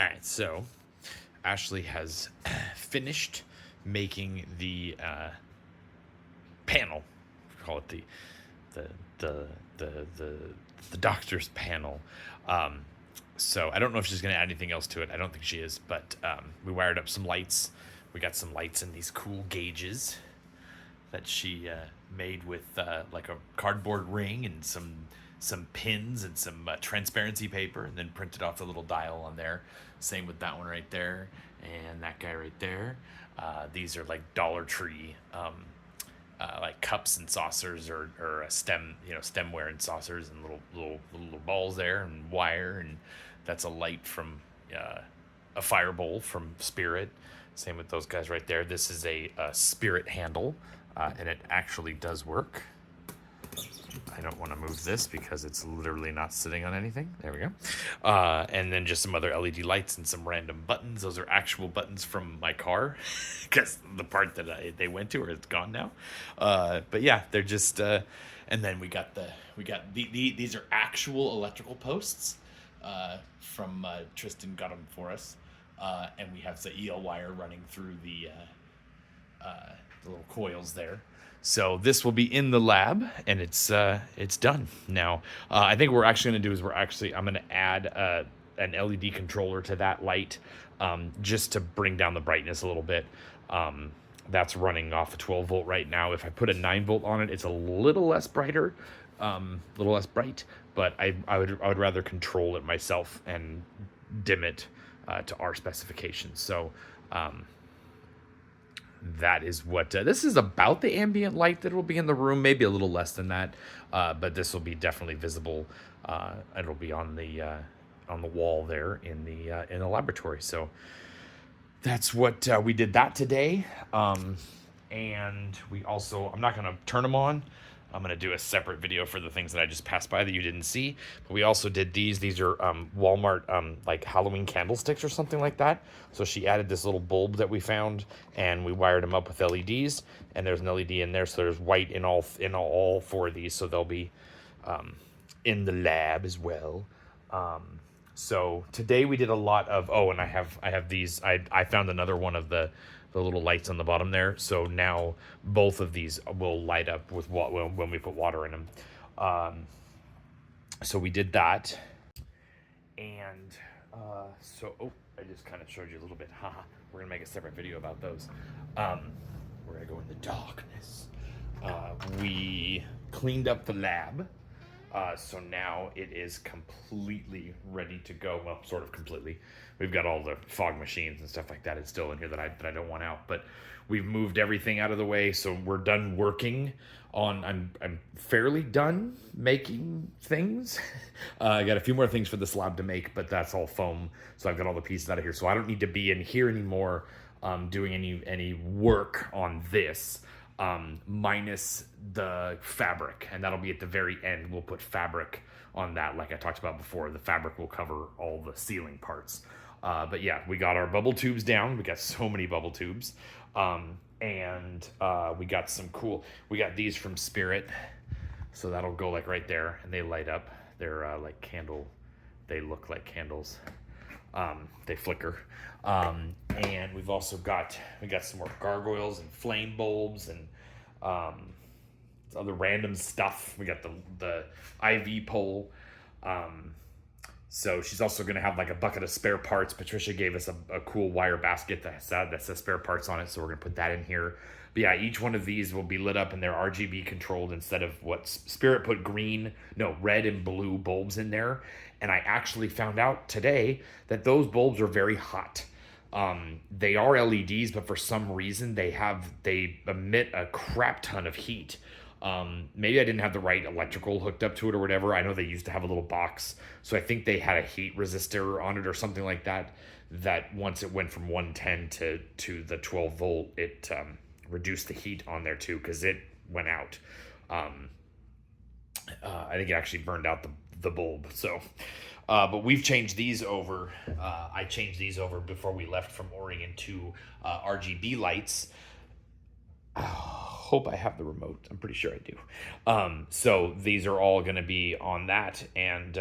right, so Ashley has finished making the panel. Call it the the the the, the doctor's panel. Um, so I don't know if she's going to add anything else to it. I don't think she is, but we wired up some lights. We got some lights in these cool gauges that she made with like a cardboard ring and some pins and some transparency paper, and then printed off the little dial on there. Same with that one right there, and that guy right there. These are like Dollar Tree, like cups and saucers, or a stemware and saucers, and little balls there, and wire, and that's a light from a fire bowl from Spirit. Same with those guys right there. This is a Spirit handle, and it actually does work. I don't want to move this because it's literally not sitting on anything. There we go. And then just some other LED lights and some random buttons. Those are actual buttons from my car, because the part that they went to, or it's gone now. But yeah, they're just. And then we got these are actual electrical posts from Tristan got them for us, and we have the EL wire running through the little coils there. So this will be in the lab, and it's done now. I think what we're actually going to do is I'm going to add an LED controller to that light, just to bring down the brightness a little bit. That's running off a 12 volt right now. If I put a 9 volt on it, it's a little less bright, but I would rather control it myself and dim it to our specifications. So that is what this is about. The ambient light that will be in the room, maybe a little less than that, but this will be definitely visible. It'll be on the wall there in the laboratory. So that's what we did that today. And we also, I'm not going to turn them on. I'm going to do a separate video for the things that I just passed by that you didn't see. But we also did these. These are Walmart like Halloween candlesticks or something like that. So she added this little bulb that we found, and we wired them up with LEDs. And there's an LED in there, so there's white in all four of these. So they'll be in the lab as well. So today we did a lot of, and I have these. I found another one of the little lights on the bottom there. So now both of these will light up with when we put water in them. So we did that. And I just kind of showed you a little bit. We're going to make a separate video about those. We're going to go in the darkness. We cleaned up the lab. So now it is completely ready to go. Well, sort of completely. We've got all the fog machines and stuff like that. It's still in here that I don't want out. But we've moved everything out of the way, so we're done working on. I'm fairly done making things. I got a few more things for this lab to make, but that's all foam. So I've got all the pieces out of here. So I don't need to be in here anymore, doing any work on this. Minus the fabric, and that'll be at the very end. We'll put fabric on that, like I talked about before. The fabric will cover all the ceiling parts. But yeah, we got our bubble tubes down. We got so many bubble tubes. And we got some cool, we got these from Spirit. So that'll go like right there, and they light up. They're like they look like candles. They flicker. And we've also got some more gargoyles and flame bulbs and other random stuff. We got the IV pole. So she's also going to have like a bucket of spare parts. Patricia gave us a cool wire basket that says spare parts on it, so we're going to put that in here. But yeah, each one of these will be lit up, and they're RGB controlled instead of what Spirit put red and blue bulbs in there. And I actually found out today that those bulbs are very hot. They are LEDs, but for some reason they emit a crap ton of heat. Maybe I didn't have the right electrical hooked up to it or whatever. I know they used to have a little box, so I think they had a heat resistor on it or something like that. That once it went from 110 to the 12 volt, it reduced the heat on there too, because it went out. I think it actually burned out the bulb. So, but we've changed these over. I changed these over before we left from Oregon to RGB lights. Hope I have the remote. I'm pretty sure I do. So these are all going to be on that, and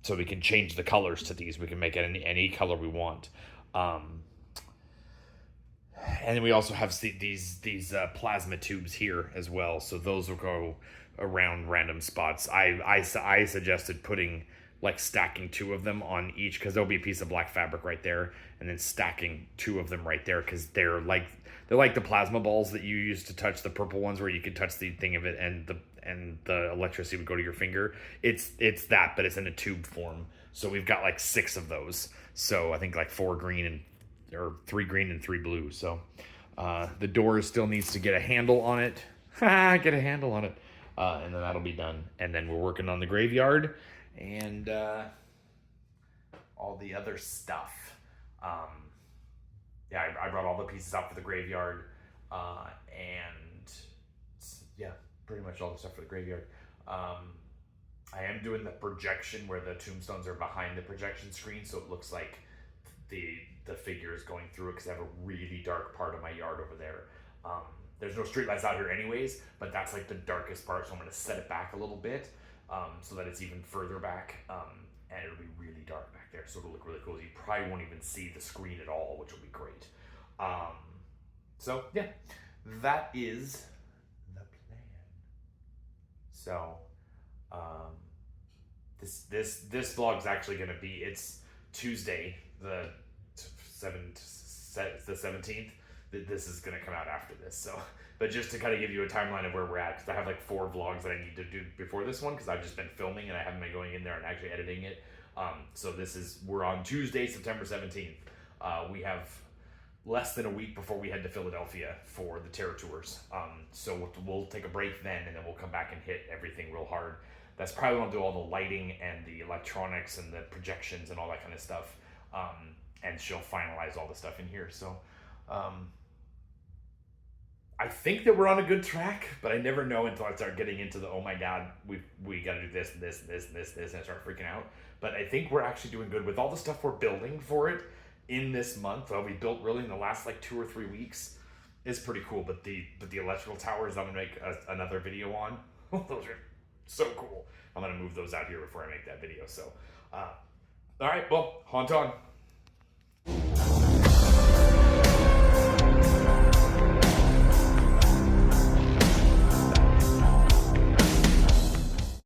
So we can change the colors to these. We can make it any color we want. And we also have these plasma tubes here as well. So those will go around random spots. I suggested putting like stacking 2 of them on each, because there'll be a piece of black fabric right there, and then stacking 2 of them right there, because they're like the plasma balls that you use to touch the purple ones, where you could touch the thing of it and the electricity would go to your finger. It's that, but it's in a tube form. So we've got like 6 of those. So I think like 4 green or 3 green and 3 blue. So the door still needs to get a handle on it. Get a handle on it. And then that'll be done. And then we're working on the graveyard and all the other stuff. Yeah, I brought all the pieces out for the graveyard. And yeah, pretty much all the stuff for the graveyard. I am doing the projection where the tombstones are behind the projection screen, so it looks like the figure is going through it, because I have a really dark part of my yard over there. There's no streetlights out here anyways, but that's like the darkest part, so I'm going to set it back a little bit so that it's even further back, and it'll be really dark back there, so it'll look really cool. You probably won't even see the screen at all, which will be great. So yeah, that is the plan. So this vlog's actually going to be, it's Tuesday, the 17th. This is going to come out after this. So, but just to kind of give you a timeline of where we're at, because I have like 4 vlogs that I need to do before this one, because I've just been filming and I haven't been going in there and actually editing it. So we're on Tuesday, September 17th. We have less than a week before we head to Philadelphia for the Terror Tours. So we'll take a break then, and then we'll come back and hit everything real hard. That's probably when I'll do all the lighting and the electronics and the projections and all that kind of stuff. And she'll finalize all the stuff in here. So I think that we're on a good track, but I never know until I start getting into the, oh my God, we got to do this, and I start freaking out. But I think we're actually doing good with all the stuff we're building for it in this month. We built really in the last like 2 or 3 weeks is pretty cool. But the electrical towers I'm gonna make another video on. Those are so cool. I'm gonna move those out here before I make that video. So, all right, well, haunt on.